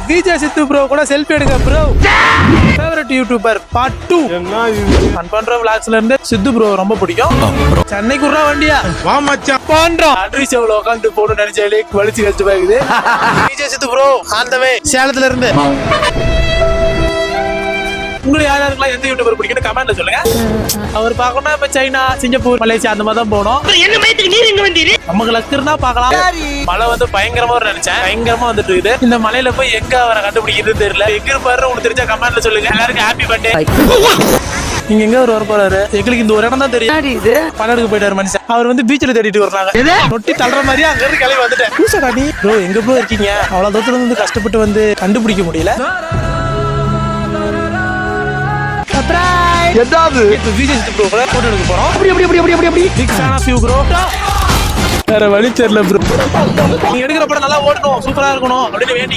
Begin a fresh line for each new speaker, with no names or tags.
Vijay Siddhu bro கூட selfie எடுக்க bro. Favourite YouTuber part 2. Fun பண்ற vlogsல இருந்து சித்து ப்ரோ ரொம்ப பிடிக்கும். சென்னைக்கு உறா வண்டியா வா மச்சான் பண்றோம். அட்ரி ஷோல உட்கார்ந்து போடு நினைச்சாலே வலிச்சு கஷ்டமா இருக்குது. Vijay Siddhu bro on the வே சேலத்துல இருந்து. உங்களுக்கு யாராருக்கெல்லாம் எந்த யூடியூபர் பிடிக்குன்னு கமெண்ட்ல சொல்லுங்க. அவர் பார்க்கணும்னா இப்ப சைனா, சிங்கப்பூர், மலேசியா அந்த மாதிரி தான் போனோம். நமக்கு லக்கு இருந்தா பார்க்கலாம். மழை வந்து பயங்கரமா நினைச்சேன், பயங்கரமா வந்துட்டு இருக்குது. இந்த மலையில போய் எங்க அவரை கண்டுபிடிக்கிறது தெரியல. எங்க இருப்பாரு உங்களுக்கு தெரிஞ்சா கமெண்ட்ல சொல்லுங்க. எல்லாருக்கும் ஹாப்பி பர்த்டே. நீங்க எங்க வர போறாரு? எங்களுக்கு இந்த ஒரு இடம் தான் தெரியும். பல்லடுக்கு போயிட்டாரு மனுஷன். அவர் வந்து பீச்ல தேடிட்டு வர்றாங்க. நொட்டி தள்ளுற மாதிரி அங்க இருந்து கிளம்பி வந்துட்டேன். ப்ரோ எங்க ப்ரோ இருக்கீங்க? அவ்வளவு தூரத்துல இருந்து கஷ்டப்பட்டு வந்து கண்டுபிடிக்க முடியல. ஏதாவது விஜய் சித்து ப்ரோ கூட போட்டோ எடுக்க போறோம். அப்படி big fan of you bro. வேற வழி தெரியல ப்ரோ. நீங்க எடுக்கிற படம் நல்லா ஓடணும், சூப்பரா இருக்கணும் அப்படின்னு வேண்டி